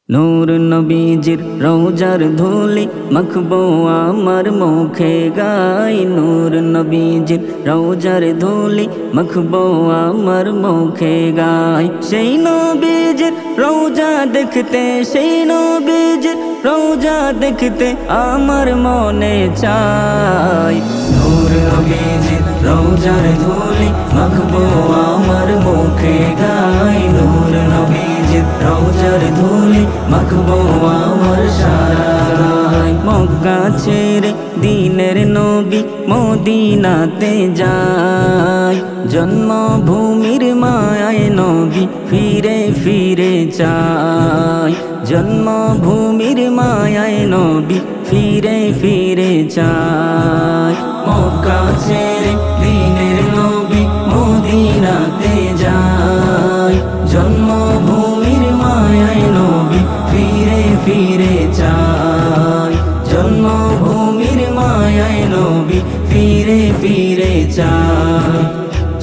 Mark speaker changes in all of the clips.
Speaker 1: নূর নবীজির রওজার ধুলি মাখবো আমার মুখে গাই। নূর নবীজির রওজার ধুলি মাখবো আমার মুখে গাই। সেই নবীজির রওজা দেখতে, সেই নবীজির রওজা দেখতে আমার মনে চাই। নূর নবীজির রওজার ধুলি মাখবো আমার মুখে গাই। নূর নবীজির রওজার ধুলি মাখবো আমার সারা গায়। মক্কা ছেড়ে দিনের নবী মদিনাতে যায়। জন্মভূমির মায়ায় নবী ফিরে ফিরে যায়। জন্মভূমির মায়ায় নবী ফিরে ফিরে যায়। মক্কা ছেড়ে দিনের নবী মদিনাতে যায়। জন্মভূমির মায়ায় নবী ফিরে ফিরে যায়। জন্মভূমির মায়ায় নবী ফিরে ফিরে যায়।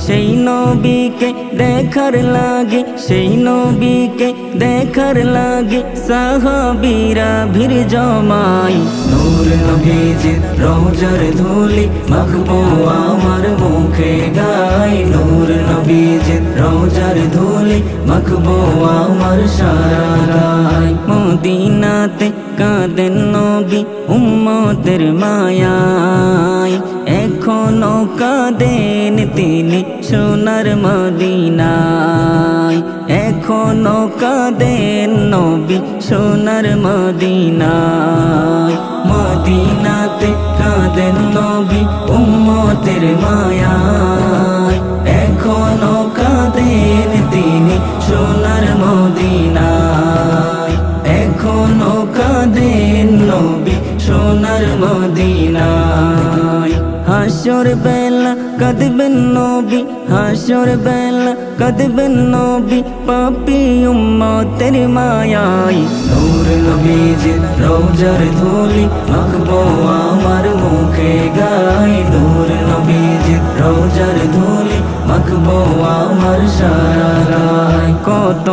Speaker 1: সেই নবীকে দেখার লাগে, সেই নবীকে দেখার লাগে সাহাবীরা ভিড় জমায়। নূর নবীজির রওজার ধুলি মাখবো আমার মুখে গাই। নূর নবীজির রওজার ধুলি মাখবো আমার সারা গায়। মদিনাতে কাঁদেন নবী উম্মতের মায়ায়। এখনো কাঁদেন তিনি সোনার মদিনায়। এখনো কাঁদেন নবী সোনার মদিনায়। মদিনাতে কাঁদেন নবী উম্মতের মায়ায়। এখনো কাঁদেন তিনি সোনার মদিনায়। এখনো কাঁদেন নবী সোনার মদিনায়। হাসর বেলা কাঁদবেন নবী, হাসর বেলা কাঁদবেন নবী পাপী উম্মতের মায়ায়। নূর নবীজির রওজার ধুলি মাখবো আমার মুখে গাই। নূর নবীজির রওজার ধুলি মাখবো আমার সারা গায়। কত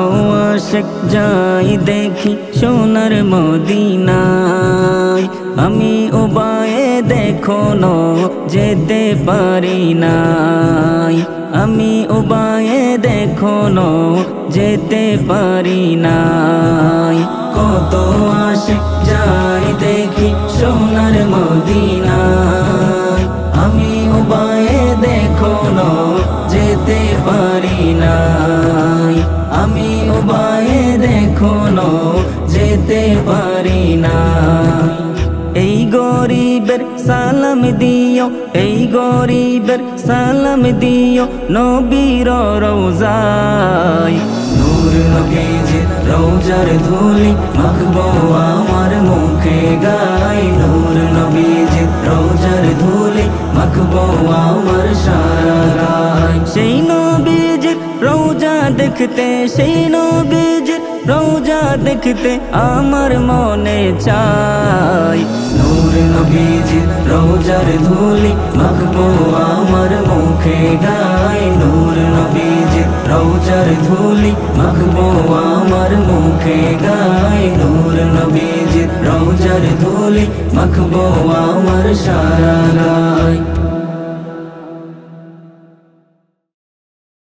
Speaker 1: আশিক যাই দেখি সোনার মদিনায়। আমি উবায়ে দেখো না যেতে পারি নাই। আমি উবায়ে দেখো না যেতে পারি নাই। কত আশিক যাই দেখি সোনার মদিনায়। আমি উবায়ে দেখো না যেতে পারি নাই। আমি উবায়ে দেখো না যেতে পারি নাই। এই গরিবের সালাম দিও, এই গরিবের সালাম দিও নবীর রওজায়। নূর নবীজির রওজার ধুলি মাখবো আমার মুখে গাই। নূর নবীজির রওজার ধুলি মাখবো আমার সারা গায়। সেই নবীজির রওজা দেখতে, সেই নবীজির রওজা দেখতে আমার মনে চাই। নূর নবীজির রওজার ধুলি মাখবো আমার মুখে গাই। নূর নবীজির রওজার ধুলি মাখবো আমার মুখে গাই। নূর নবীজির রওজার ধুলি মাখবো আমার সারা গায়।